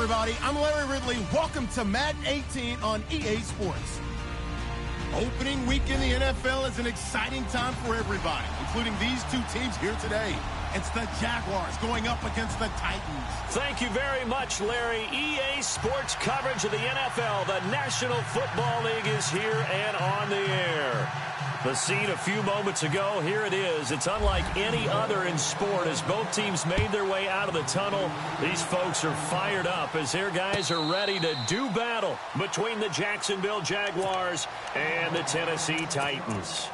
everybody. I'm Larry Ridley. Welcome to Madden 18 on EA Sports. Opening week in the NFL is an exciting time for everybody, including these two teams here today. It's the Jaguars going up against the Titans. Thank you very much, Larry. EA Sports coverage of the NFL. The National Football League is here and on the air. The scene a few moments ago, here it is. It's unlike any other in sport as both teams made their way out of the tunnel. These folks are fired up as their guys are ready to do battle between the Jacksonville Jaguars and the Tennessee Titans.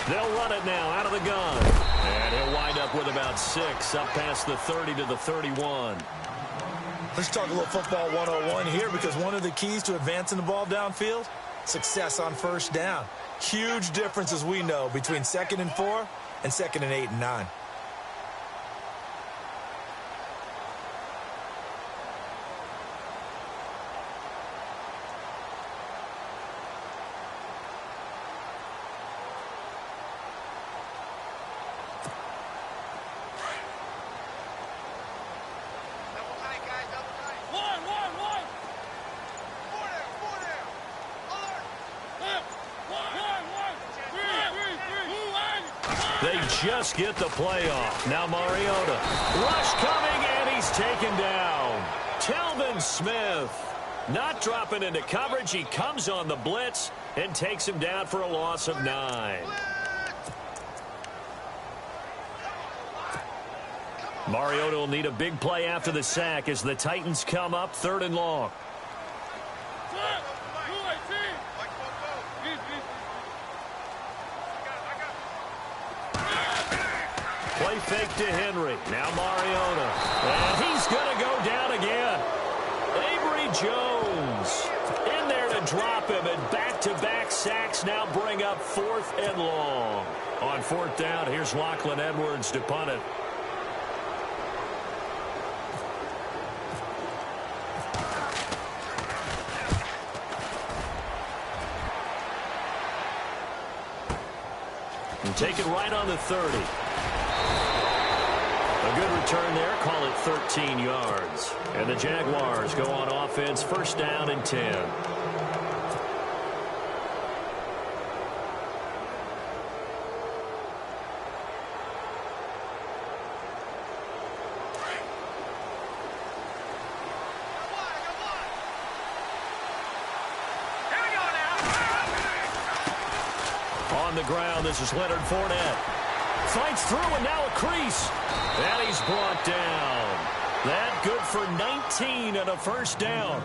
They'll run it now out of the gun. And he'll wind up with about 6 up past the 30 to the 31. Let's talk a little football 101 here, because one of the keys to advancing the ball downfield, success on first down. Huge difference, as we know, between 2nd and 4 and 2nd and 8 and 9. They just get the play off. Now Mariota. Rush coming, and he's taken down. Telvin Smith not dropping into coverage. He comes on the blitz and takes him down for a loss of 9. Mariota will need a big play after the sack as the Titans come up 3rd and long. Play fake to Henry. Now Mariota. And he's going to go down again. Avery Jones in there to drop him, and back-to-back sacks now bring up 4th and long. On 4th down, here's Lachlan Edwards to punt it. And take it right on the 30. A good return there, call it 13 yards. And the Jaguars go on offense, 1st down and 10. On the ground, this is Leonard Fournette. Fights through, and now a crease. And he's brought down. That good for 19 and a 1st down.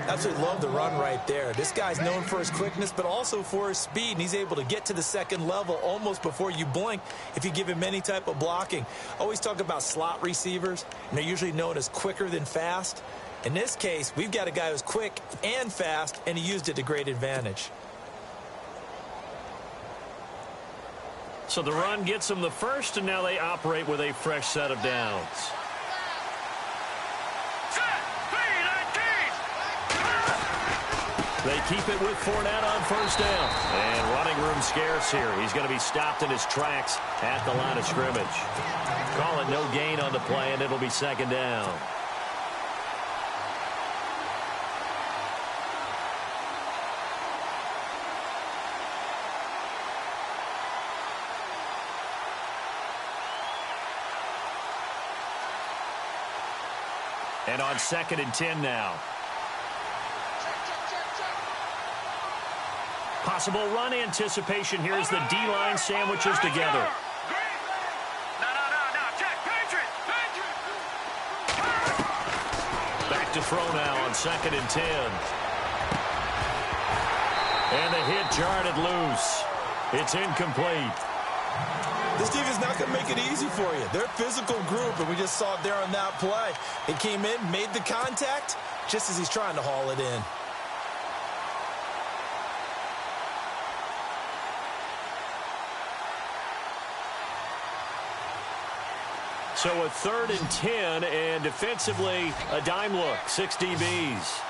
Absolutely love the run right there. This guy's known for his quickness, but also for his speed, and he's able to get to the 2nd level almost before you blink if you give him any type of blocking. Always talk about slot receivers, and they're usually known as quicker than fast. In this case, we've got a guy who's quick and fast, and he used it to great advantage. So the run gets them the 1st, and now they operate with a fresh set of downs. They keep it with Fournette on 1st down. And running room scarce here. He's going to be stopped in his tracks at the line of scrimmage. Call it no gain on the play, and it'll be 2nd down. And on 2nd and 10 now. Possible run anticipation here as the D-line sandwiches together. Back to throw now on 2nd and 10. And the hit jarred it loose. It's incomplete. This defense is not going to make it easy for you. They're a physical group, and we just saw it there on that play. It came in, made the contact, just as he's trying to haul it in. So a 3rd and 10, and defensively, a dime look, 6 DBs.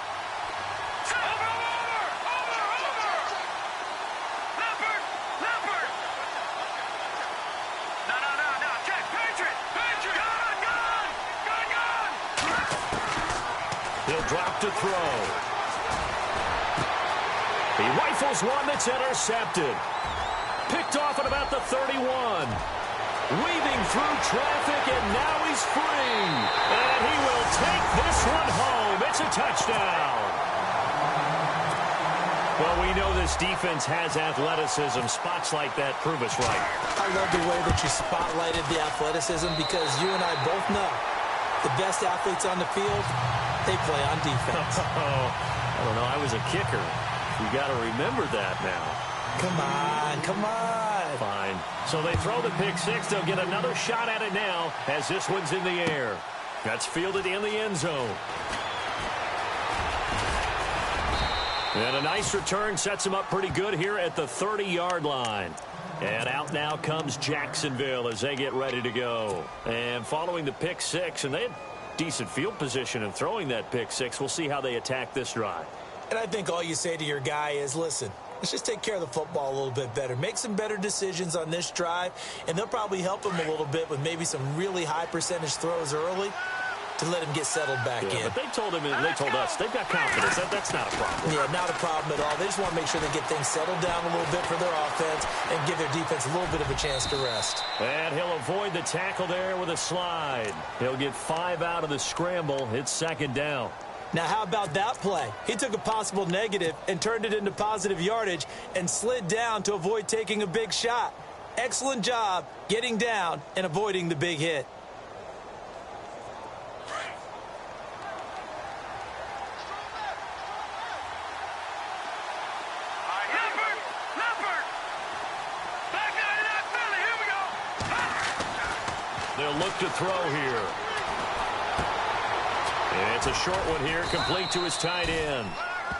He'll drop to throw. He rifles one that's intercepted. Picked off at about the 31. Weaving through traffic, and now he's free. And he will take this one home. It's a touchdown. Well, we know this defense has athleticism. Spots like that prove us right. I love the way that you spotlighted the athleticism, because you and I both know the best athletes on the field, they play on defense. I don't know. I was a kicker. You got to remember that now. Come on, come on. Fine. So they throw the pick six. They'll get another shot at it now as this one's in the air. That's fielded in the end zone. And a nice return sets him up pretty good here at the 30-yard line. And out now comes Jacksonville as they get ready to go. And following the pick six, and they had decent field position in throwing that pick six. We'll see how they attack this drive. And I think all you say to your guy is, listen, let's just take care of the football a little bit better. Make some better decisions on this drive, and they'll probably help him a little bit with maybe some really high percentage throws early to let him get settled back in. But they told him, and they told us, they've got confidence. That's not a problem. Yeah, not a problem at all. They just want to make sure they get things settled down a little bit for their offense and give their defense a little bit of a chance to rest. And he'll avoid the tackle there with a slide. He'll get 5 out of the scramble. It's 2nd down. Now, how about that play? He took a possible negative and turned it into positive yardage and slid down to avoid taking a big shot. Excellent job getting down and avoiding the big hit. They'll look to throw here. And it's a short one here, complete to his tight end.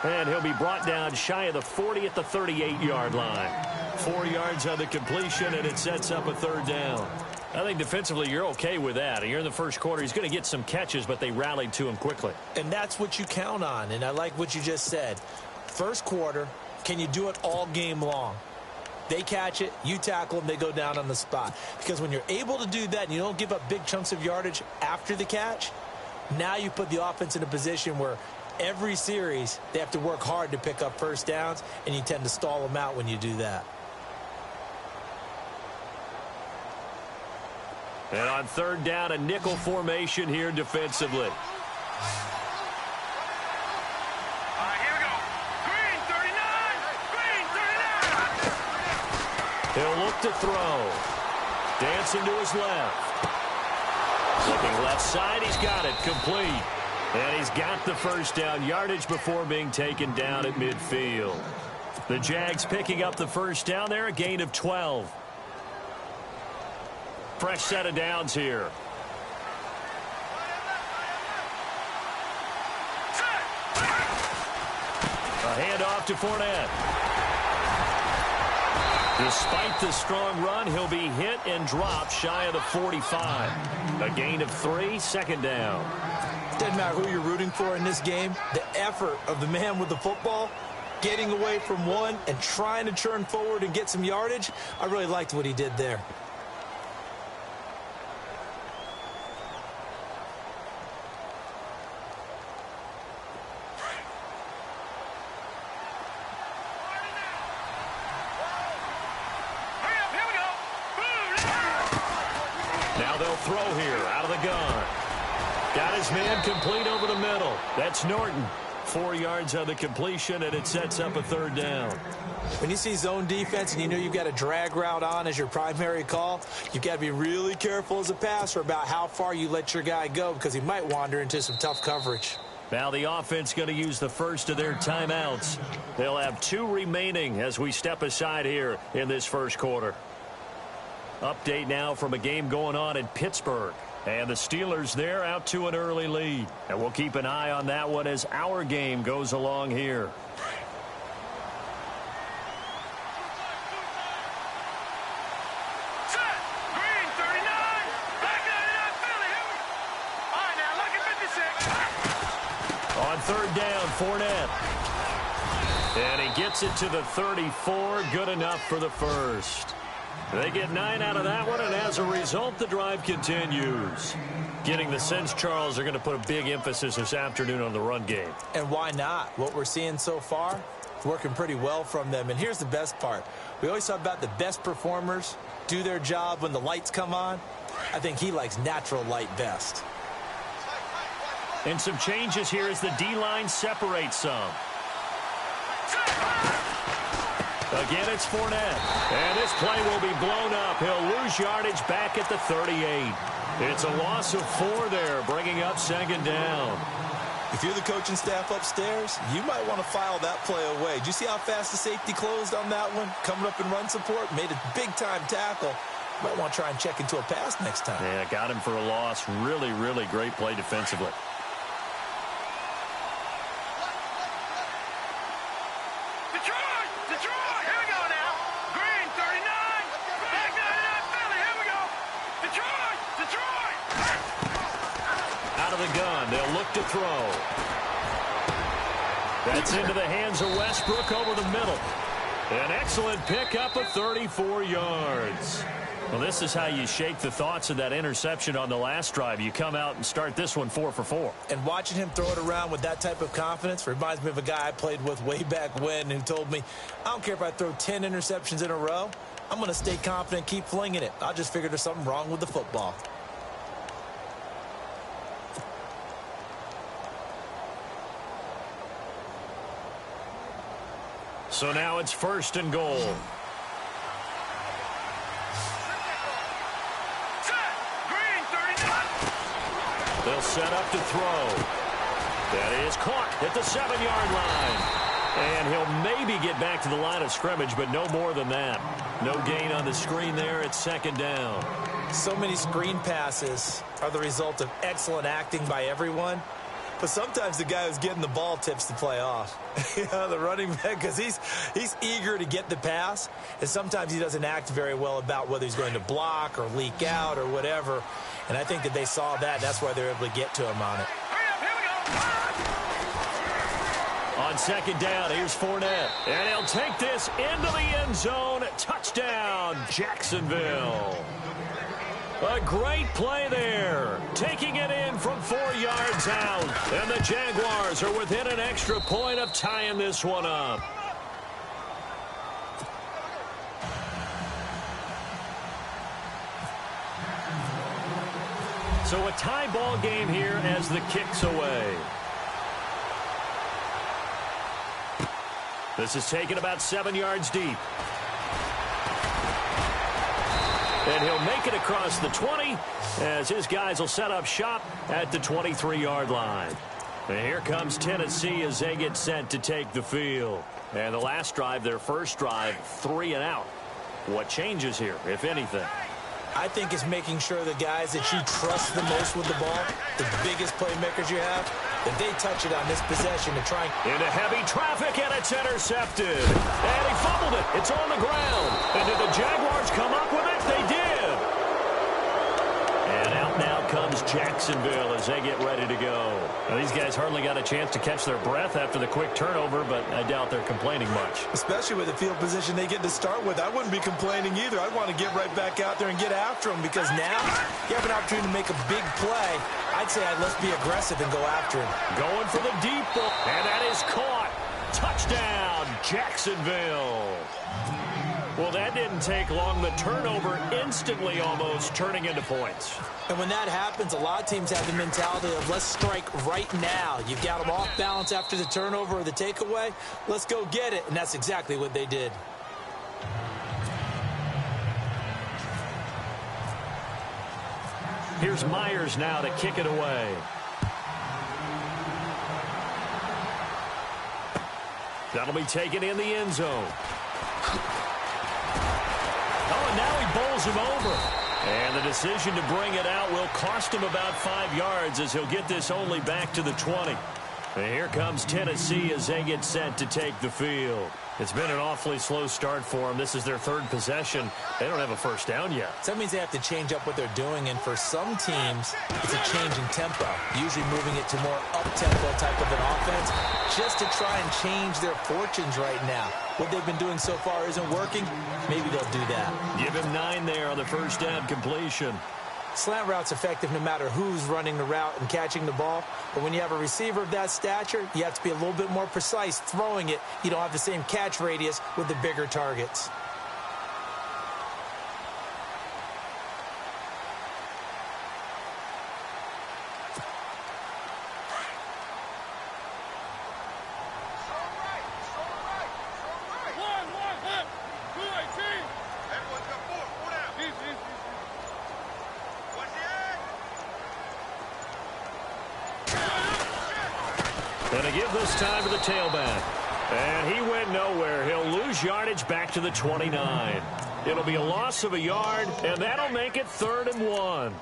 And he'll be brought down shy of the 40 at the 38-yard line. 4 yards on the completion, and it sets up a 3rd down. I think defensively you're okay with that. You're in the first quarter. He's going to get some catches, but they rallied to him quickly. And that's what you count on, and I like what you just said. First quarter, can you do it all game long? They catch it, you tackle them, they go down on the spot. Because when you're able to do that and you don't give up big chunks of yardage after the catch, now you put the offense in a position where every series they have to work hard to pick up first downs, and you tend to stall them out when you do that. And on 3rd down, a nickel formation here defensively. He'll look to throw. Dancing to his left. Looking left side, he's got it, complete. And he's got the first down, yardage before being taken down at midfield. The Jags picking up the first down there, a gain of 12. Fresh set of downs here. A handoff to Fournette. Despite the strong run, he'll be hit and dropped shy of the 45. A gain of 3, 2nd down. Doesn't matter who you're rooting for in this game. The effort of the man with the football, getting away from one and trying to churn forward and get some yardage, I really liked what he did there. Throw here out of the gun. Got his man complete over the middle. That's Norton. 4 yards on the completion, and it sets up a 3rd down. When you see zone defense and you know you've got a drag route on as your primary call, you've got to be really careful as a passer about how far you let your guy go, because he might wander into some tough coverage. Now the offense going to use the first of their timeouts. They'll have 2 remaining as we step aside here in this first quarter. Update now from a game going on in Pittsburgh. And the Steelers there out to an early lead. And we'll keep an eye on that one as our game goes along here. On third down, Fournette. And he gets it to the 34. Good enough for the first. They get 9 out of that one, and as a result, the drive continues. Getting the sense, Charles, they're going to put a big emphasis this afternoon on the run game. And why not? What we're seeing so far, it's working pretty well from them. And here's the best part. We always talk about the best performers do their job when the lights come on. I think he likes natural light best. And some changes here as the D-line separates some. Again, it's Fournette. And this play will be blown up. He'll lose yardage back at the 38. It's a loss of 4 there, bringing up second down. If you're the coaching staff upstairs, you might want to file that play away. Did you see how fast the safety closed on that one? Coming up in run support, made a big-time tackle. You might want to try and check into a pass next time. Yeah, got him for a loss. Really, really great play defensively. They'll look to throw. That's into the hands of Westbrook over the middle. An excellent pickup of 34 yards. Well, this is how you shake the thoughts of that interception on the last drive. You come out and start this one 4 for 4. And watching him throw it around with that type of confidence reminds me of a guy I played with way back when who told me, I don't care if I throw 10 interceptions in a row. I'm going to stay confident, keep flinging it. I just figured there's something wrong with the football. So now it's first and goal. They'll set up to throw. That is caught at the 7-yard line. And he'll maybe get back to the line of scrimmage, but no more than that. No gain on the screen there. It's second down. So many screen passes are the result of excellent acting by everyone. But sometimes the guy who's getting the ball tips the play off. You know, the running back, because he's eager to get the pass, and sometimes he doesn't act very well about whether he's going to block or leak out or whatever. And I think that they saw that. That's why they're able to get to him on it. On second down, here's Fournette. And he'll take this into the end zone. Touchdown, Jacksonville. A great play there. Taking it in from 4 yards out. And the Jaguars are within an extra point of tying this one up. So a tie ball game here as the kick's away. This is taken about 7 yards deep. And he'll make it across the 20 as his guys will set up shop at the 23-yard line. And here comes Tennessee as they get set to take the field. And the last drive, their first drive, 3 and out. What changes here, if anything? I think it's making sure the guys that you trust the most with the ball, the biggest playmakers you have, that they touch it on this possession to try. Into heavy traffic, and it's intercepted. And he fumbled it. It's on the ground. And did the Jaguars come up with it? They did. And out now comes Jacksonville as they get ready to go. Now, these guys hardly got a chance to catch their breath after the quick turnover, but I doubt they're complaining much. Especially with the field position they get to start with. I wouldn't be complaining either. I'd want to get right back out there and get after them, because now you have an opportunity to make a big play. I'd say let's be aggressive and go after him. Going for the deep ball, and that is caught. Touchdown, Jacksonville. Well, that didn't take long. The turnover instantly almost turning into points. And when that happens, a lot of teams have the mentality of let's strike right now. You've got them off balance after the turnover or the takeaway. Let's go get it. And that's exactly what they did. Here's Myers now to kick it away. That'll be taken in the end zone. Oh, and now he bowls him over. And the decision to bring it out will cost him about 5 yards as he'll get this only back to the 20. And here comes Tennessee as they get set to take the field. It's been an awfully slow start for them. This is their third possession. They don't have a first down yet. So that means they have to change up what they're doing, and for some teams, it's a change in tempo, usually moving it to more up-tempo type of an offense just to try and change their fortunes right now. What they've been doing so far isn't working. Maybe they'll do that. Give him 9 there on the first down completion. Slant route's effective no matter who's running the route and catching the ball. But when you have a receiver of that stature, you have to be a little bit more precise throwing it. You don't have the same catch radius with the bigger targets. And to give this time to the tailback. And he went nowhere. He'll lose yardage back to the 29. It'll be a loss of a yard, and that'll make it 3rd and 1.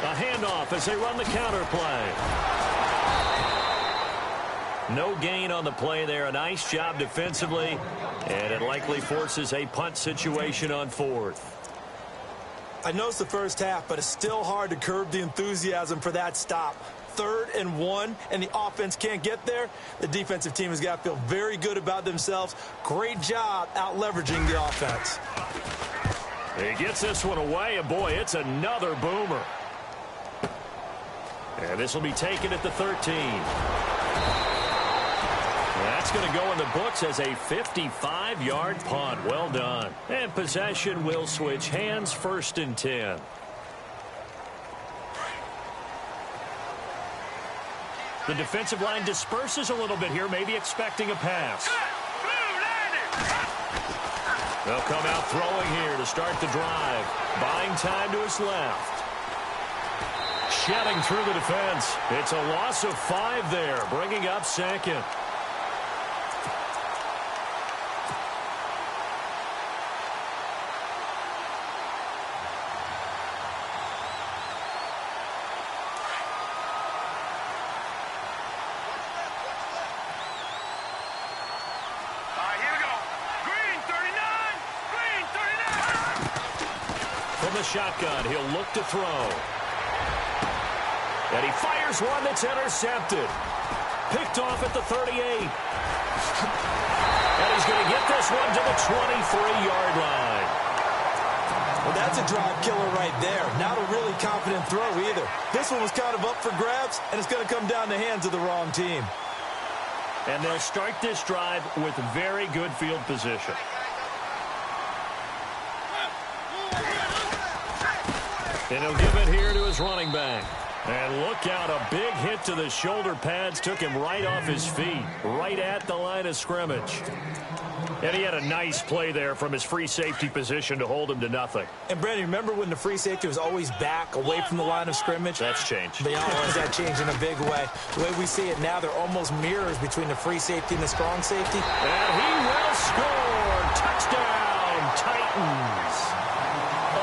A handoff as they run the counter play. No gain on the play there. A nice job defensively, and it likely forces a punt situation on 4th. I know it's the first half, but it's still hard to curb the enthusiasm for that stop. 3rd and 1, and the offense can't get there. The defensive team has got to feel very good about themselves. Great job out-leveraging the offense. He gets this one away, and boy, it's another boomer. And this will be taken at the 13. That's going to go in the books as a 55-yard punt. Well done. And possession will switch hands, 1st and 10. The defensive line disperses a little bit here, maybe expecting a pass. They'll come out throwing here to start the drive. Buying time to his left. Shedding through the defense. It's a loss of 5 there, bringing up 2nd. From the shotgun, he'll look to throw. And he fires one that's intercepted. Picked off at the 38. And he's going to get this one to the 23-yard line. Well, that's a drive killer right there. Not a really confident throw either. This one was kind of up for grabs, and it's going to come down the hands of the wrong team. And they'll start this drive with very good field position. And he'll give it here to his running back. And look out, a big hit to the shoulder pads took him right off his feet, right at the line of scrimmage. And he had a nice play there from his free safety position to hold him to nothing. And, Brandon, remember when the free safety was always back away from the line of scrimmage? That's changed. They always that changed in a big way. The way we see it now, they're almost mirrors between the free safety and the strong safety. And he will score. Touchdown, Titans.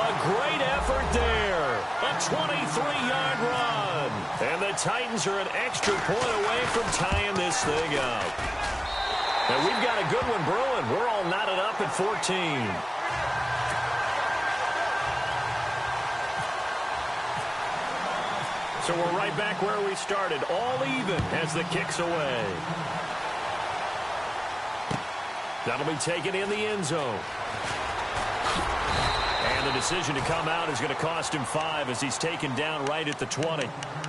A great effort there. A 23-yard run. And the Titans are an extra point away from tying this thing up. And we've got a good one brewing. We're all knotted up at 14. So we're right back where we started. All even as the kick's away. That'll be taken in the end zone. And the decision to come out is going to cost him 5 as he's taken down right at the 20.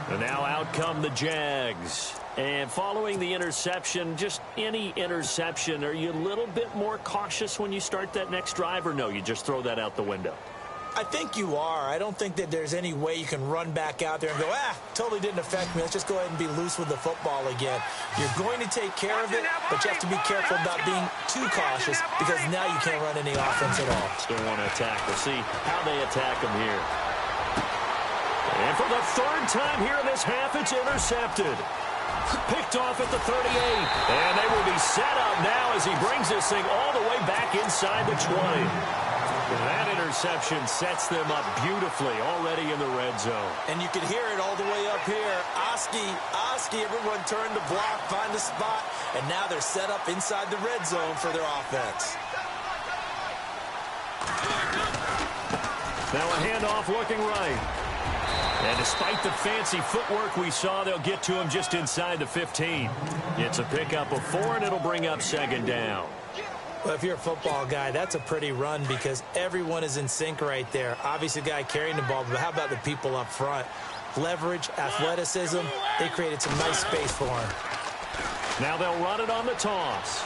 And now out come the Jags. And following the interception, just any interception, are you a little bit more cautious when you start that next drive, or no, you just throw that out the window? I think you are. I don't think that there's any way you can run back out there and go, totally didn't affect me. Let's just go ahead and be loose with the football again. You're going to take care of it, but you have to be careful about being too cautious because now you can't run any offense at all. Still want to attack. We'll see how they attack him here. And for the third time here in this half, it's intercepted. Picked off at the 38. And they will be set up now as he brings this thing all the way back inside the 20. That interception sets them up beautifully already in the red zone. And you can hear it all the way up here. Oski, everyone turned to block, find a spot, and now they're set up inside the red zone for their offense. Now a handoff looking right. And despite the fancy footwork we saw, they'll get to him just inside the 15. It's a pickup of 4, and it'll bring up second down. Well, if you're a football guy, that's a pretty run because everyone is in sync right there. Obviously, the guy carrying the ball, but how about the people up front? Leverage, athleticism, they created some nice space for him. Now they'll run it on the toss.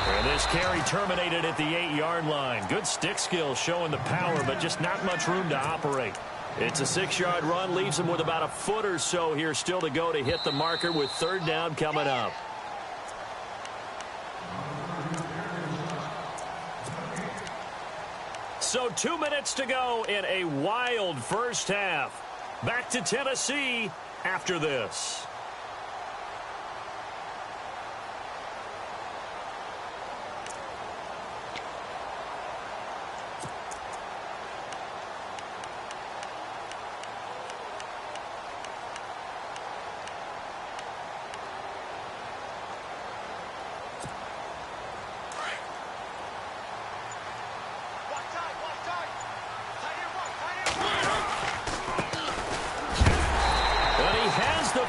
And this carry terminated at the 8-yard line. Good stick skills showing the power, but just not much room to operate. It's a 6-yard run, leaves them with about a foot or so here still to go to hit the marker with third down coming up. So 2 minutes to go in a wild first half. Back to Tennessee after this.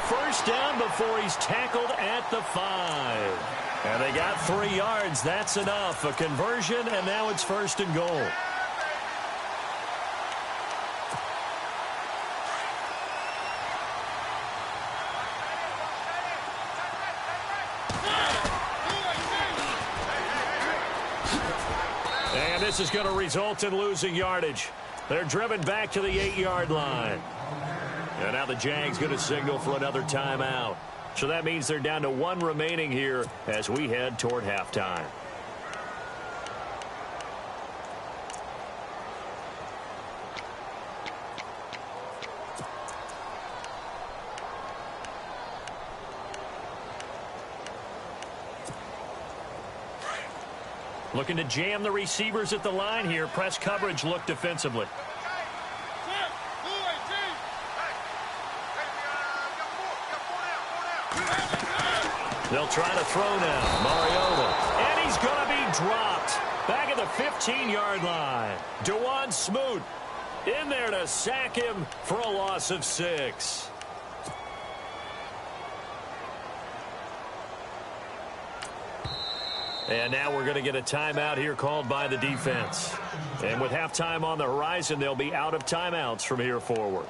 First down before he's tackled at the 5. And they got 3 yards. That's enough. A conversion, and now it's first and goal. And this is going to result in losing yardage. They're driven back to the 8-yard line. And now the Jags going to signal for another timeout. So that means they're down to 1 remaining here as we head toward halftime. Looking to jam the receivers at the line here. Press coverage look defensively. They'll try to throw now. Mariota. And he's going to be dropped. Back at the 15-yard line. DeJuan Smoot in there to sack him for a loss of 6. And now we're going to get a timeout here called by the defense. And with halftime on the horizon, they'll be out of timeouts from here forward.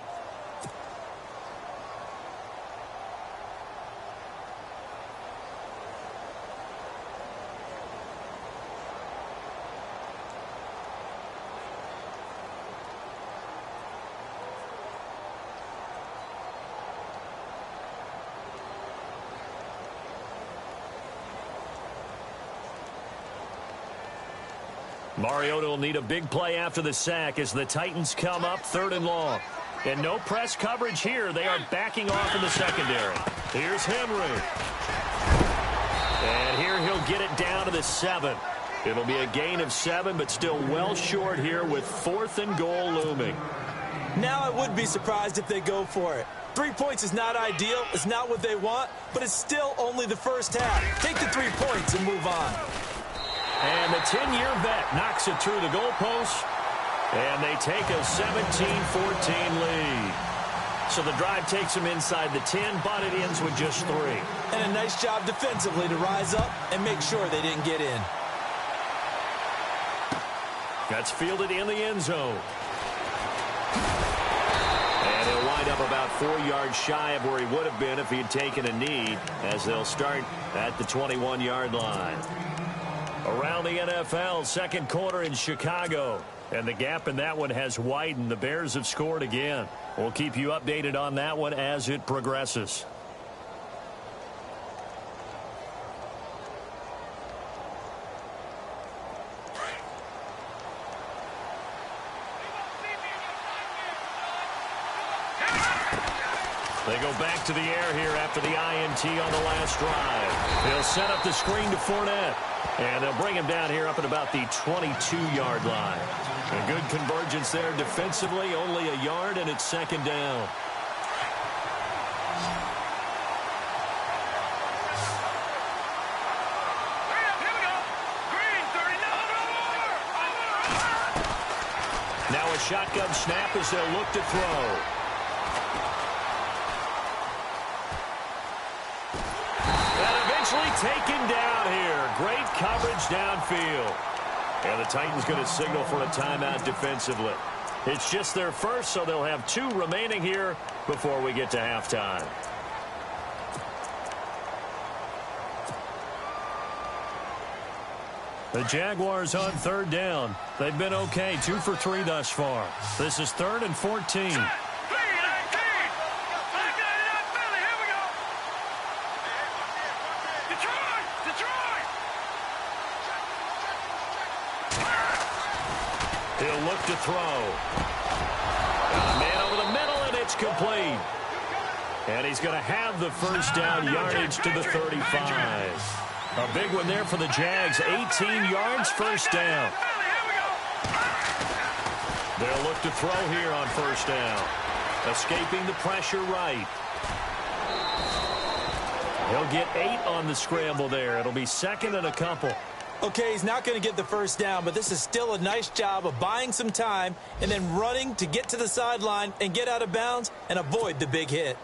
Mariota will need a big play after the sack as the Titans come up 3rd and long. And no press coverage here. They are backing off in the secondary. Here's Henry. And here he'll get it down to the 7. It'll be a gain of 7, but still well short here with 4th and goal looming. Now I would be surprised if they go for it. 3 points is not ideal. It's not what they want, but it's still only the first half. Take the 3 points and move on. And the 10-year vet knocks it through the goalpost. And they take a 17-14 lead. So the drive takes them inside the 10, but it ends with just 3. And a nice job defensively to rise up and make sure they didn't get in. That's fielded in the end zone. And he'll wind up about 4 yards shy of where he would have been if he had taken a knee, as they'll start at the 21-yard line. Around the NFL, second quarter in Chicago. And the gap in that one has widened. The Bears have scored again. We'll keep you updated on that one as it progresses. They go back to the air here after the INT on the last drive. They'll set up the screen to Fournette. And they'll bring him down here up at about the 22-yard line. A good convergence there defensively, only a yard, and it's second down. Now a shotgun snap as they'll look to throw. Taken down here. Great coverage downfield. And the Titans going to signal for a timeout defensively. It's just their first, so they'll have 2 remaining here before we get to halftime. The Jaguars on third down. They've been okay, 2 for 3 thus far. This is 3rd and 14. He'll look to throw. Got a man over the middle, and it's complete. And he's going to have the first down yardage to the 35. A big one there for the Jags. 18 yards, first down. They'll look to throw here on first down. Escaping the pressure right. He'll get 8 on the scramble there. It'll be second and a couple. Okay, he's not going to get the first down, but this is still a nice job of buying some time and then running to get to the sideline and get out of bounds and avoid the big hit.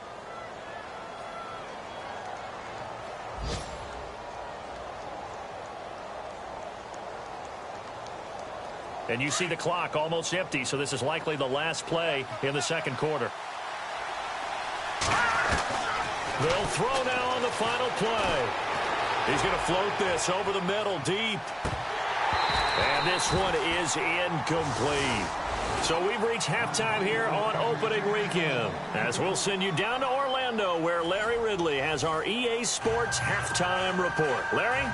And you see the clock almost empty, so this is likely the last play in the second quarter. They'll throw now on the final play. He's going to float this over the middle deep. And this one is incomplete. So we've reached halftime here on opening weekend, as we'll send you down to Orlando, where Larry Ridley has our EA Sports halftime report. Larry?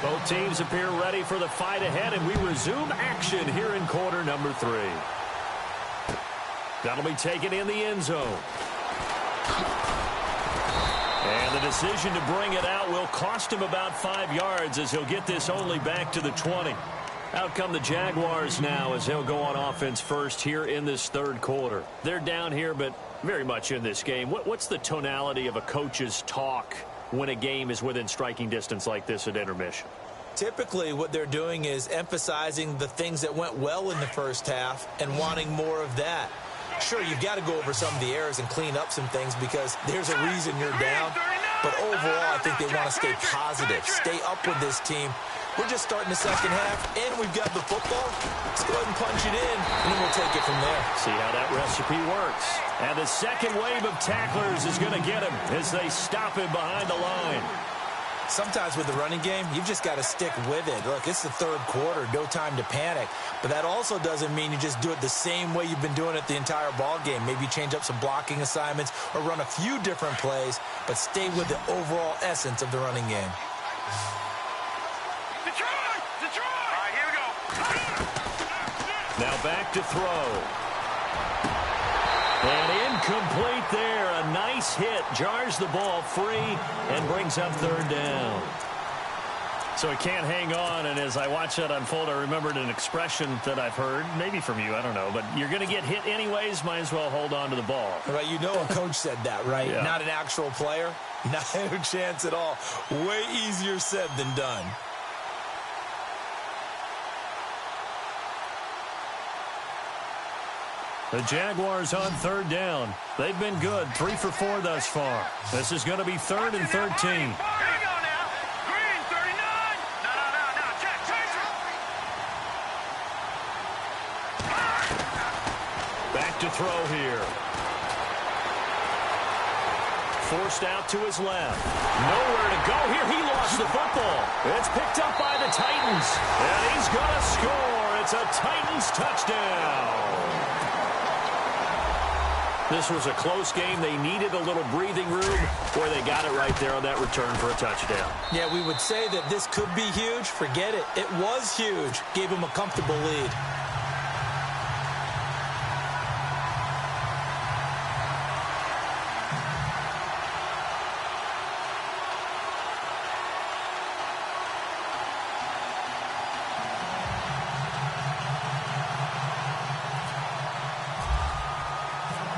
Both teams appear ready for the fight ahead, and we resume action here in quarter number 3. That'll be taken in the end zone. And the decision to bring it out will cost him about 5 yards, as he'll get this only back to the 20. Out come the Jaguars now as they'll go on offense first here in this third quarter. They're down here, but very much in this game. What's the tonality of a coach's talk when a game is within striking distance like this at intermission? Typically, what they're doing is emphasizing the things that went well in the first half and wanting more of that. Sure, you've got to go over some of the errors and clean up some things because there's a reason you're down. But overall, I think they want to stay positive, stay up with this team. We're just starting the second half, and we've got the football. Let's go ahead and punch it in, and then we'll take it from there. See how that recipe works. And the second wave of tacklers is going to get him as they stop him behind the line. Sometimes with the running game, you've just got to stick with it. Look, it's the third quarter, no time to panic. But that also doesn't mean you just do it the same way you've been doing it the entire ball game. Maybe change up some blocking assignments or run a few different plays, but stay with the overall essence of the running game. Now back to throw. And incomplete there. A nice hit. Jars the ball free and brings up third down. So he can't hang on, and as I watch that unfold, I remembered an expression that I've heard, maybe from you, I don't know, but you're going to get hit anyways, might as well hold on to the ball. Right, you know a coach said that, right? Yeah. Not an actual player? Not a chance at all. Way easier said than done. The Jaguars on third down. They've been good, 3 for 4 thus far. This is going to be 3rd and 13. throw here. Forced out to his left. Nowhere to go here. He lost the football. It's picked up by the Titans. And he's going to score. It's a Titans touchdown. This was a close game. They needed a little breathing room, where they got it right there on that return for a touchdown. Yeah, we would say that this could be huge. Forget it. It was huge. Gave him a comfortable lead.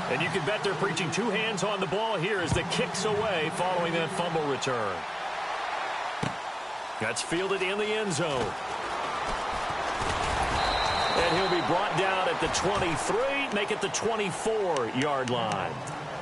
And you can bet they're preaching two hands on the ball here as the kick's away following that fumble return. That's fielded in the end zone. And he'll be brought down at the 23, make it the 24-yard line.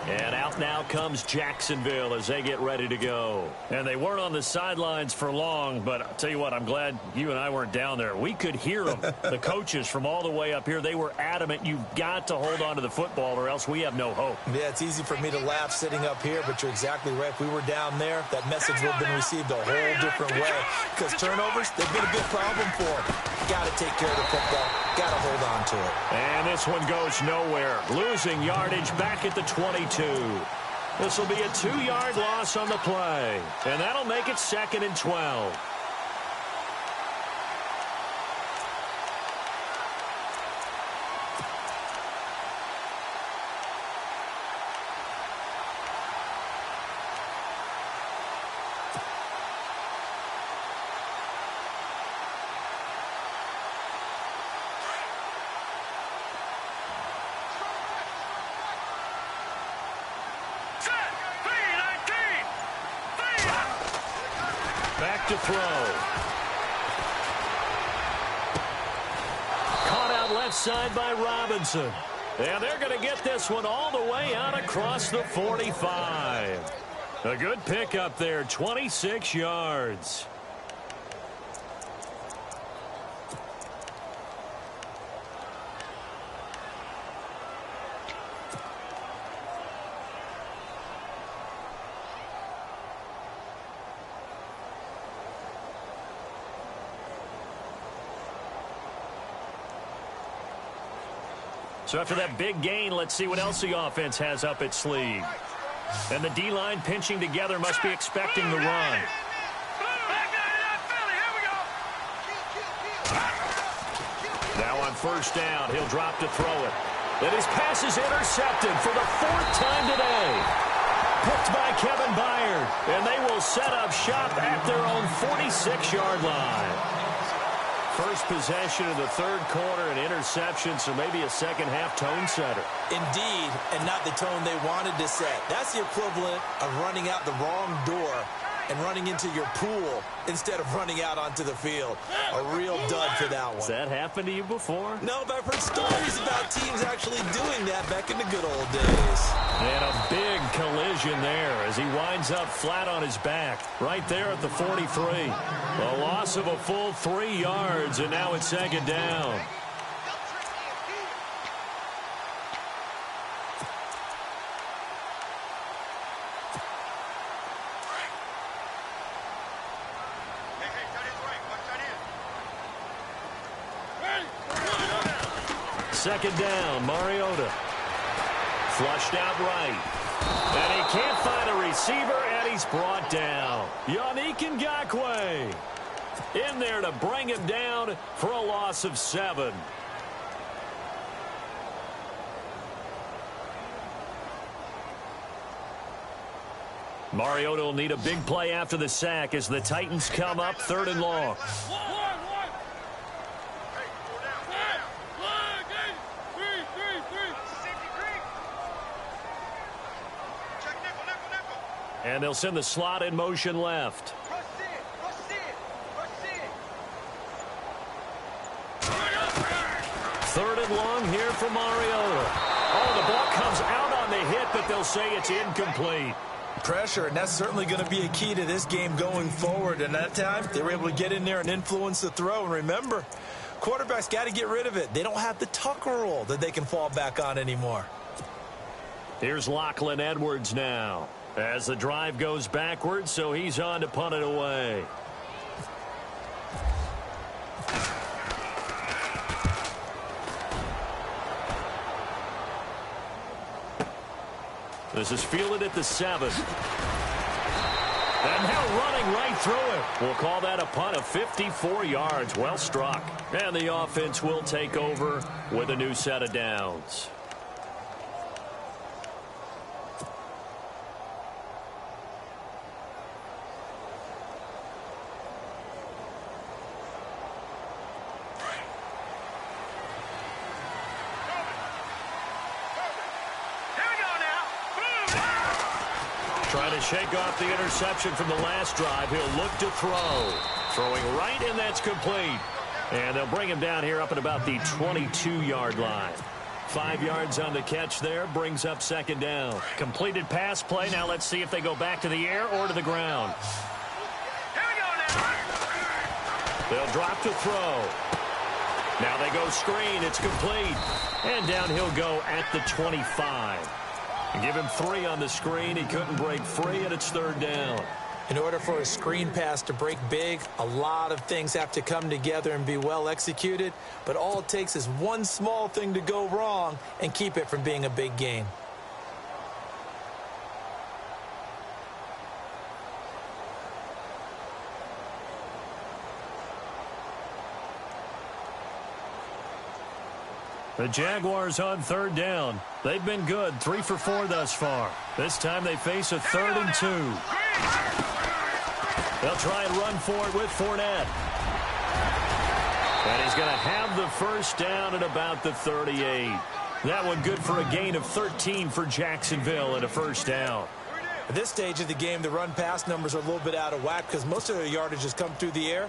And out now comes Jacksonville as they get ready to go. And they weren't on the sidelines for long, but I'll tell you what, I'm glad you and I weren't down there. We could hear them, the coaches from all the way up here. They were adamant, you've got to hold on to the football or else we have no hope. Yeah, it's easy for me to laugh sitting up here, but you're exactly right. If we were down there, that message would have been received a whole different way. Because turnovers, they've been a big problem for them. Got to take care of the football. Got to hold on to it. And this one goes nowhere. Losing yardage back at the 22. This will be a 2-yard loss on the play. And that'll make it 2nd and 12. Back to throw. Caught out left side by Robinson. And they're going to get this one all the way out across the 45. A good pickup there, 26 yards. So after that big gain, let's see what else the offense has up its sleeve. And the D-line pinching together must be expecting the run. Now on first down, he'll drop to throw it. And his pass is intercepted for the 4th time today. Picked by Kevin Byard. And they will set up shop at their own 46-yard line. First possession of the 3rd quarter, an interception, so maybe a second-half tone setter. Indeed, and not the tone they wanted to set. That's the equivalent of running out the wrong door and running into your pool instead of running out onto the field. A real dud for that one. Has that happened to you before? No, but I've heard stories about teams actually doing that back in the good old days. And a big collision there as he winds up flat on his back right there at the 43. A loss of a full 3 yards, and now it's 2nd down. Second down, Mariota. Flushed out right. And he can't find a receiver, and he's brought down. Yannick Ngakoue in there to bring him down for a loss of 7. Mariota will need a big play after the sack as the Titans come up 3rd and long. And they'll send the slot in motion left. 3rd and long here for Mariota. Oh, the ball comes out on the hit, but they'll say it's incomplete. Pressure, and that's certainly going to be a key to this game going forward. And that time, they were able to get in there and influence the throw. And remember, quarterback's got to get rid of it. They don't have the Tucker rule that they can fall back on anymore. Here's Lachlan Edwards now. As the drive goes backwards, so he's on to punt it away. This is fielded at the 7. And now running right through it. We'll call that a punt of 54 yards. Well struck. And the offense will take over with a new set of downs. Trying to shake off the interception from the last drive. He'll look to throw. Throwing right, and that's complete. And they'll bring him down here up at about the 22-yard line. 5 yards on the catch there. Brings up second down. Completed pass play. Now let's see if they go back to the air or to the ground. They'll drop to throw. Now they go screen. It's complete. And down he'll go at the 25. Give him 3 on the screen. He couldn't break free, and it's third down. In order for a screen pass to break big, a lot of things have to come together and be well executed. But all it takes is one small thing to go wrong and keep it from being a big game. The Jaguars on third down. They've been good, 3 for 4 thus far. This time they face a 3rd and 2. They'll try and run for it with Fournette. And he's going to have the first down at about the 38. That one good for a gain of 13 for Jacksonville and a first down. At this stage of the game, the run-pass numbers are a little bit out of whack because most of their yardage has come through the air.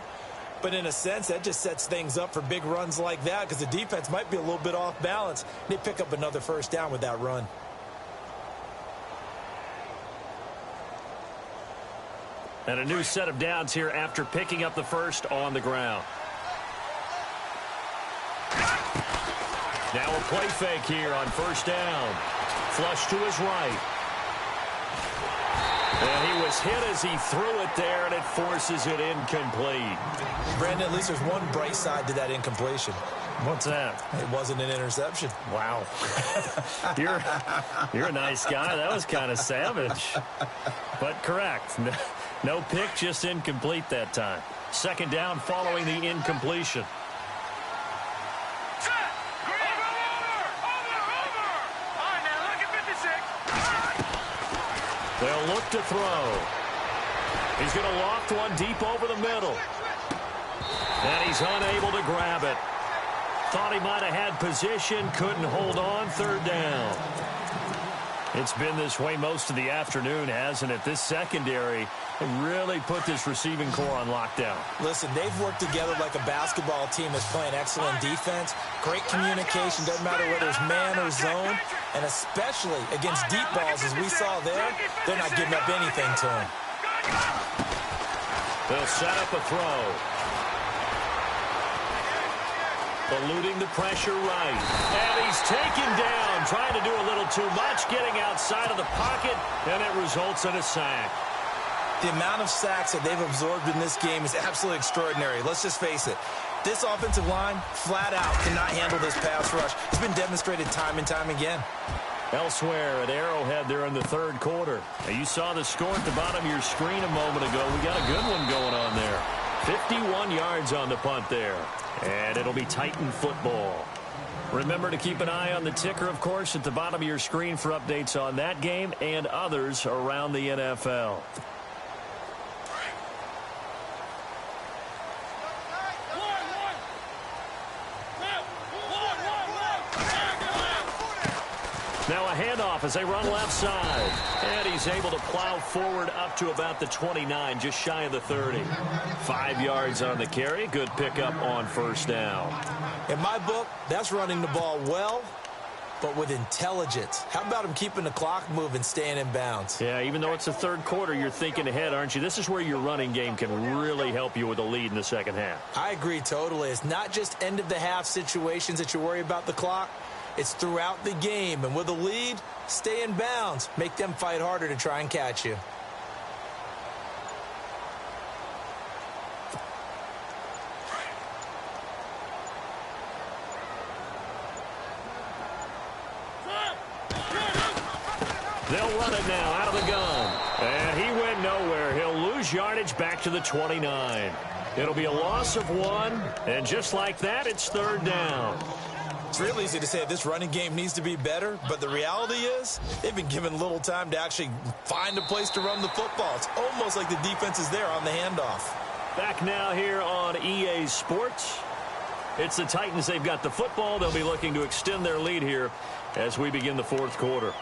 But in a sense, that just sets things up for big runs like that because the defense might be a little bit off balance. They pick up another first down with that run. And a new set of downs here after picking up the first on the ground. Now a play fake here on first down. Flush to his right. And he was hit as he threw it there, and it forces it incomplete. Brandon, at least there's one bright side to that incompletion. What's that? It wasn't an interception. Wow. You're a nice guy. That was kind of savage. But correct. No pick, just incomplete that time. Second down following the incompletion. They'll look to throw. He's going to loft one deep over the middle. And he's unable to grab it. Thought he might have had position, couldn't hold on, third down. It's been this way most of the afternoon, hasn't it? This secondary really put this receiving core on lockdown. Listen, they've worked together like a basketball team that's playing excellent defense. Great communication, doesn't matter whether it's man or zone. And especially against deep balls, as we saw there, they're not giving up anything to him. They'll set up a throw. Eluding the pressure right. And he's taken down, trying to do a little too much, getting outside of the pocket, and it results in a sack. The amount of sacks that they've absorbed in this game is absolutely extraordinary. Let's just face it. This offensive line, flat out, cannot handle this pass rush. It's been demonstrated time and time again. Elsewhere at Arrowhead there in the third quarter. Now, you saw the score at the bottom of your screen a moment ago. We got a good one going on there. 51 yards on the punt there. And it'll be Titan football. Remember to keep an eye on the ticker, of course, at the bottom of your screen for updates on that game and others around the NFL. Now a handoff as they run left side. And he's able to plow forward up to about the 29, just shy of the 30. 5 yards on the carry. Good pickup on first down. In my book, that's running the ball well but with intelligence. How about him keeping the clock moving, staying in bounds? Yeah, even though it's the third quarter, you're thinking ahead, aren't you? This is where your running game can really help you with a lead in the second half. I agree totally. It's not just end-of-the-half situations that you worry about the clock. It's throughout the game. And with a lead, stay in bounds. Make them fight harder to try and catch you. They'll run it now out of the gun. And he went nowhere. He'll lose yardage back to the 29. It'll be a loss of 1. And just like that, it's third down. It's real easy to say this running game needs to be better, but the reality is they've been given little time to actually find a place to run the football. It's almost like the defense is there on the handoff. Back now here on EA Sports. It's the Titans. They've got the football. They'll be looking to extend their lead here as we begin the fourth quarter.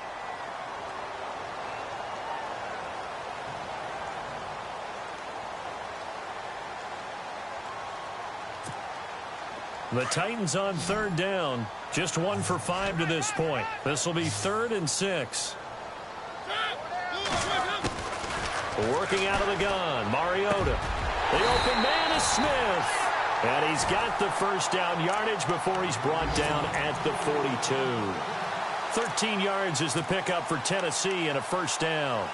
The Titans on third down. Just 1 for 5 to this point. This will be 3rd and 6. Working out of the gun, Mariota. The open man is Smith. And he's got the first down yardage before he's brought down at the 42. 13 yards is the pickup for Tennessee and a first down.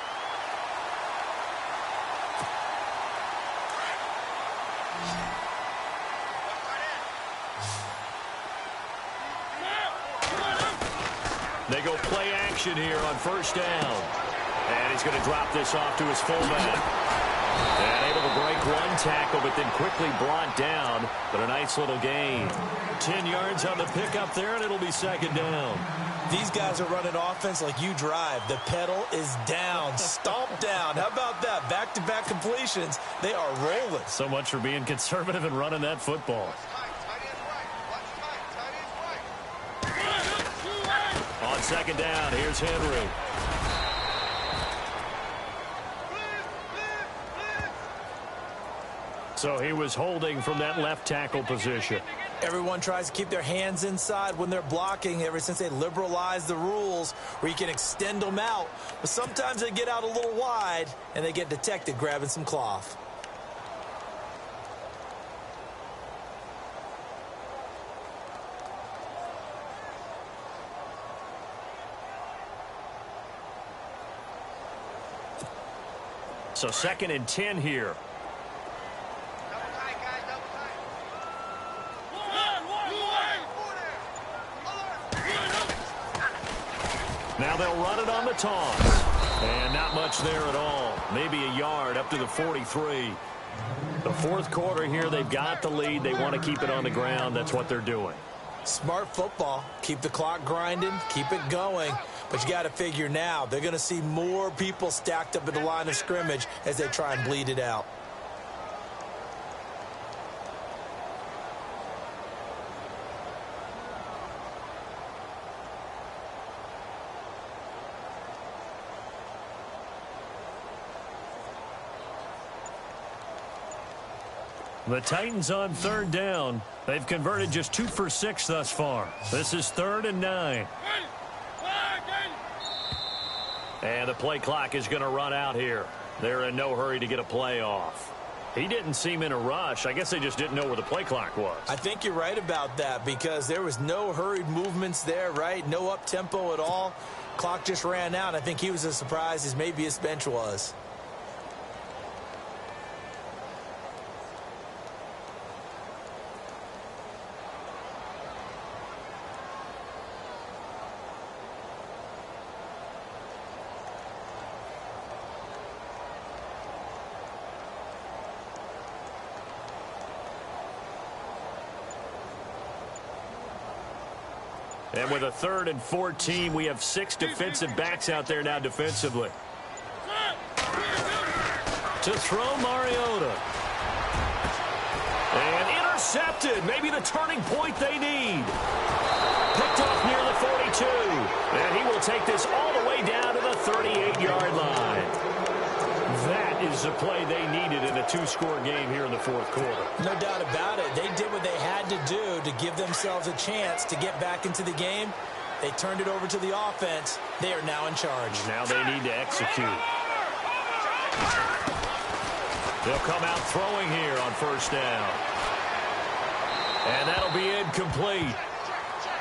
They go play action here on first down. And he's going to drop this off to his fullback. And able to break one tackle, but then quickly brought down. But a nice little gain. 10 yards on the pickup there, and it'll be second down. These guys are running offense like you drive. The pedal is down, stomp down. How about that? Back-to-back completions. They are rolling. So much for being conservative and running that football. On second down, here's Henry. So he was holding from that left tackle position. Everyone tries to keep their hands inside when they're blocking ever since they liberalized the rules where you can extend them out. But sometimes they get out a little wide and they get detected grabbing some cloth. So 2nd and 10 here. Now they'll run it on the toss. And not much there at all. Maybe a yard up to the 43. The fourth quarter here, they've got the lead. They want to keep it on the ground. That's what they're doing. Smart football. Keep the clock grinding. Keep it going. But you got to figure now, they're going to see more people stacked up at the line of scrimmage as they try and bleed it out. The Titans on third down. They've converted just 2 for 6 thus far. This is 3rd and 9. And the play clock is going to run out here. They're in no hurry to get a play off. He didn't seem in a rush. I guess they just didn't know where the play clock was. I think you're right about that because there was no hurried movements there, right? No up-tempo at all. Clock just ran out. I think he was as surprised as maybe his bench was. And with a 3rd and 14, we have 6 defensive backs out there now defensively. To throw, Mariota. And intercepted. Maybe the turning point they need. Picked off near the 42. And he will take this all the way down to the 38-yard line. That is the play they needed in a 2-score game here in the fourth quarter. No doubt about it. They did what they had to do to give themselves a chance to get back into the game. They turned it over to the offense. They are now in charge. Now they need to execute. They'll come out throwing here on first down. And that'll be incomplete.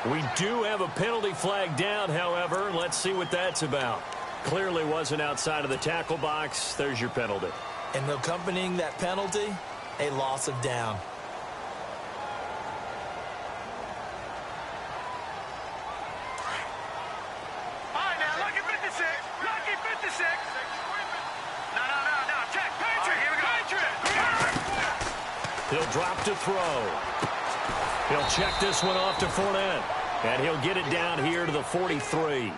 We do have a penalty flag down, however. Let's see what that's about. Clearly wasn't outside of the tackle box. There's your penalty. And accompanying that penalty, a loss of down. He'll drop to throw. He'll check this one off to Fournette. And he'll get it down here to the 43.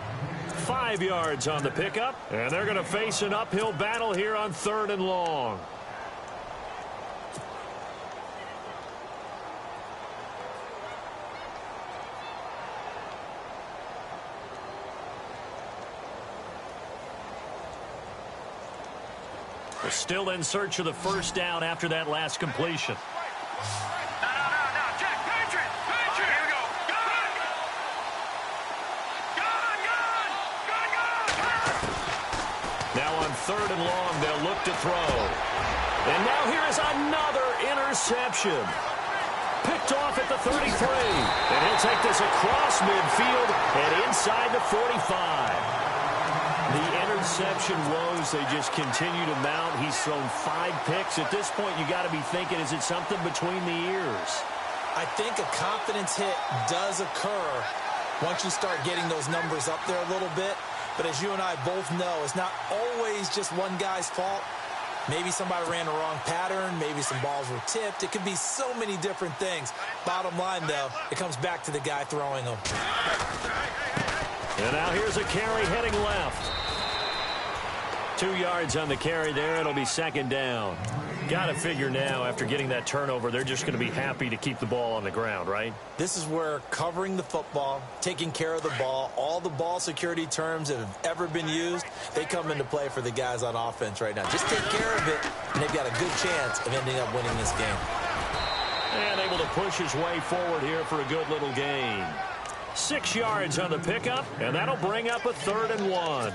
5 yards on the pickup. And they're going to face an uphill battle here on 3rd and long. We're still in search of the first down after that last completion. Jack, Patriot! Here we go. Now on 3rd and long, they'll look to throw. And now here is another interception. Picked off at the 33. And he'll take this across midfield and inside the 45. The interception woes, they just continue to mount. He's thrown 5 picks. At this point, you got to be thinking, is it something between the ears? I think a confidence hit does occur once you start getting those numbers up there a little bit. But as you and I both know, it's not always just one guy's fault. Maybe somebody ran the wrong pattern. Maybe some balls were tipped. It could be so many different things. Bottom line, though, it comes back to the guy throwing them. And now here's a carry heading left. 2 yards on the carry there. It'll be 2nd down. Got to figure now, after getting that turnover, they're just going to be happy to keep the ball on the ground, right? This is where covering the football, taking care of the ball, all the ball security terms that have ever been used, they come into play for the guys on offense right now. Just take care of it, and they've got a good chance of ending up winning this game. And able to push his way forward here for a good little gain. 6 yards on the pickup, and that'll bring up a 3rd and 1.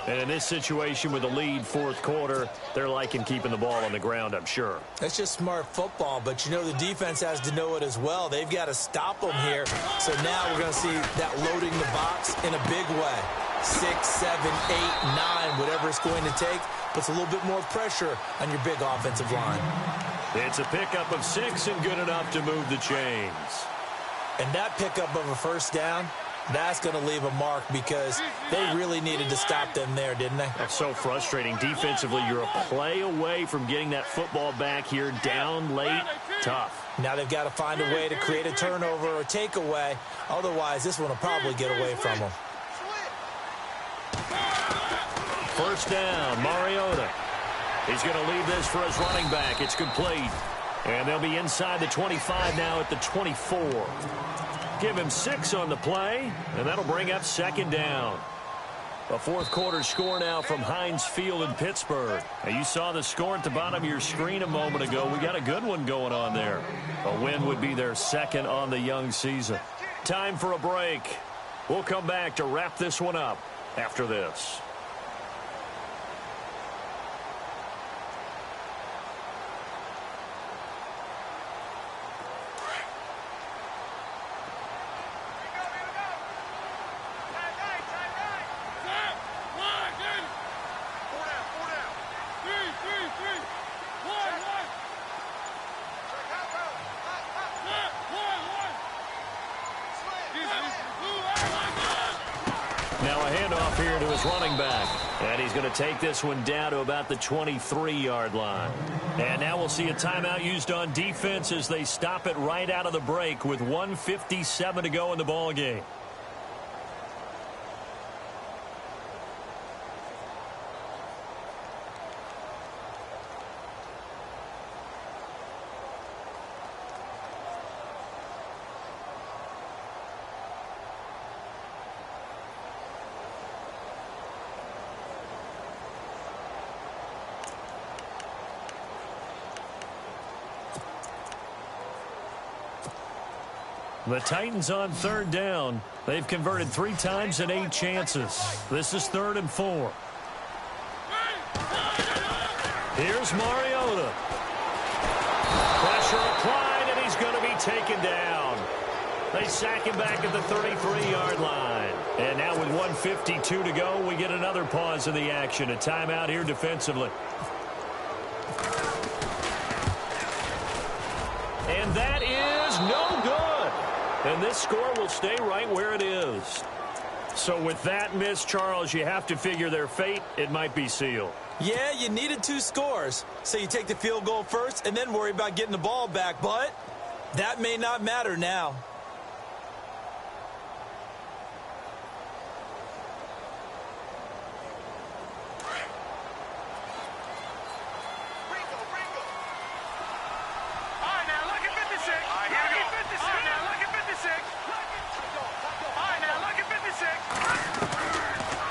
And in this situation with the lead 4th quarter, they're liking keeping the ball on the ground, I'm sure. That's just smart football, but you know the defense has to know it as well. They've got to stop them here. So now we're going to see that loading the box in a big way. 6, 7, 8, 9, whatever it's going to take, puts a little bit more pressure on your big offensive line. It's a pickup of 6 and good enough to move the chains. And that pickup of a first down, that's going to leave a mark because they really needed to stop them there, didn't they? That's so frustrating. Defensively, you're a play away from getting that football back here down late. Tough. Now they've got to find a way to create a turnover or takeaway. Otherwise, this one will probably get away from them. First down, Mariota. He's going to leave this for his running back. It's complete. And they'll be inside the 25 now at the 24. Give him 6 on the play, and that'll bring up 2nd down. A 4th quarter score now from Heinz Field in Pittsburgh. Now, you saw the score at the bottom of your screen a moment ago. We got a good one going on there. A win would be their 2nd on the young season. Time for a break. We'll come back to wrap this one up after this. Now a handoff here to his running back. And he's going to take this one down to about the 23-yard line. And now we'll see a timeout used on defense as they stop it right out of the break with 1:57 to go in the ball game. The Titans on third down. They've converted 3 times in 8 chances. This is 3rd and 4. Here's Mariota. Pressure applied, and he's going to be taken down. They sack him back at the 33-yard line. And now with 1:52 to go, we get another pause in the action. A timeout here defensively. And that is no good. And this score will stay right where it is. So with that miss, Charles, you have to figure their fate. It might be sealed. Yeah, you needed 2 scores. So you take the field goal first and then worry about getting the ball back. But that may not matter now.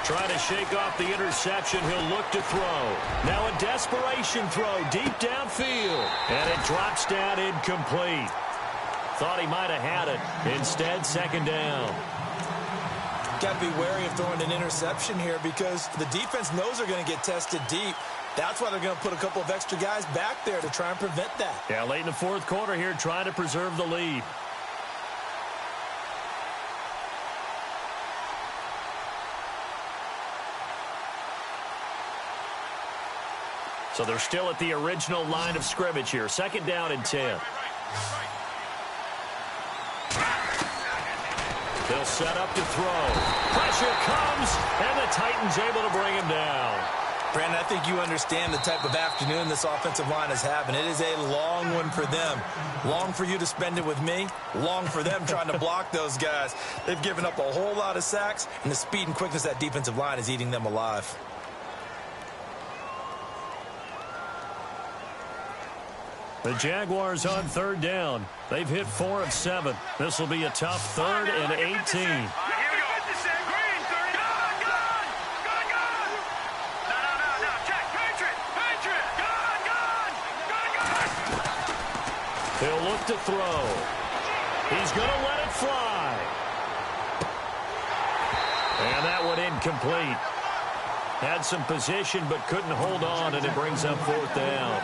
Trying to shake off the interception. He'll look to throw. Now a desperation throw deep downfield. And it drops down incomplete. Thought he might have had it. Instead, 2nd down. Got to be wary of throwing an interception here because the defense knows they're going to get tested deep. That's why they're going to put a couple of extra guys back there to try and prevent that. Yeah, late in the 4th quarter here, trying to preserve the lead. So they're still at the original line of scrimmage here. 2nd down and 10. They'll set up to throw. Pressure comes, and the Titans able to bring him down. Brandon, I think you understand the type of afternoon this offensive line is having. It is a long one for them. Long for you to spend it with me. Long for them trying to block those guys. They've given up a whole lot of sacks, and the speed and quickness of that defensive line is eating them alive. The Jaguars on 3rd down. They've hit 4 of 7. This will be a tough 3rd and 18. He'll look to throw. He's going to let it fly. And that one incomplete. Had some position but couldn't hold on, and it brings up 4th down.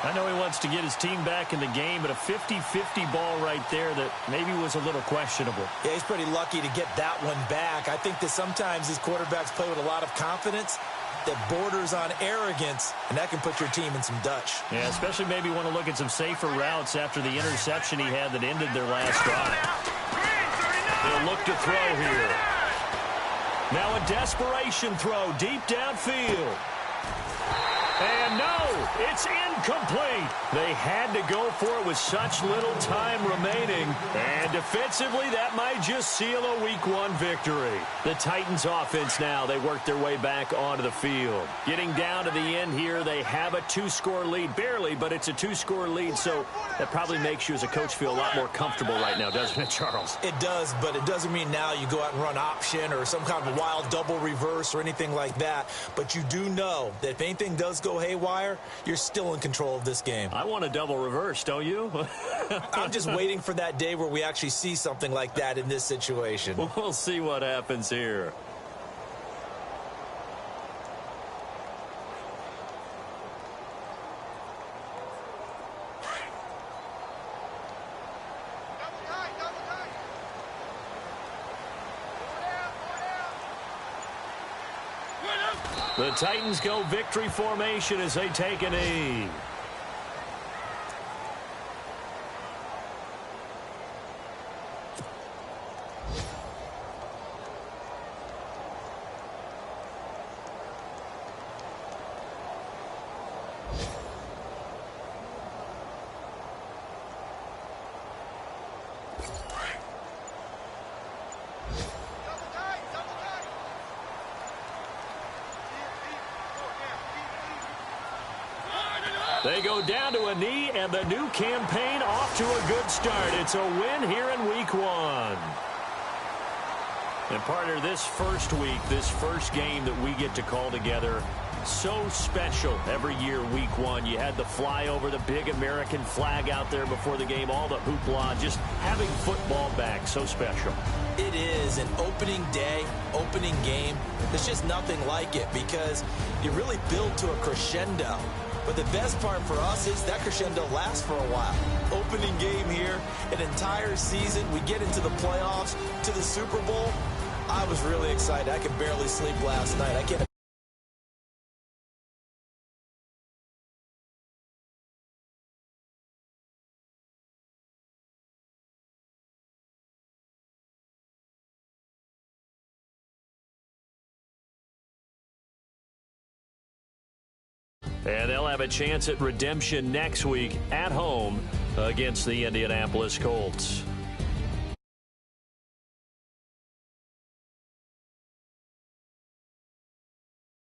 I know he wants to get his team back in the game, but a 50-50 ball right there that maybe was a little questionable. Yeah, he's pretty lucky to get that one back. I think that sometimes these quarterbacks play with a lot of confidence that borders on arrogance, and that can put your team in some Dutch. Yeah, especially maybe want to look at some safer routes after the interception he had that ended their last drive. They'll look to throw here. Now a desperation throw deep downfield. And no, it's incomplete. They had to go for it with such little time remaining. And defensively, that might just seal a Week 1 victory. The Titans offense now, they work their way back onto the field. Getting down to the end here, they have a 2-score lead. Barely, but it's a 2-score lead, so that probably makes you as a coach feel a lot more comfortable right now, doesn't it, Charles? It does, but it doesn't mean now you go out and run option or some kind of wild double reverse or anything like that. But you do know that if anything does go haywire, you're still in control of this game. I want a double reverse, don't you? I'm just waiting for that day where we actually see something like that in this situation. We'll see what happens here. The Titans go victory formation as they take a knee. They go down to a knee, and the new campaign off to a good start. It's a win here in Week 1. And partner, this first week, this first game that we get to call together, So special every year, week one. You had the flyover, the big American flag out there before the game, all the hoopla, just having football back, so special. It is an opening day, opening game. There's just nothing like it because you really build to a crescendo. But the best part for us is that crescendo lasts for a while. Opening game here, an entire season. We get into the playoffs, to the Super Bowl. I was really excited. I could barely sleep last night. I can't. And they'll have a chance at redemption next week at home against the Indianapolis Colts.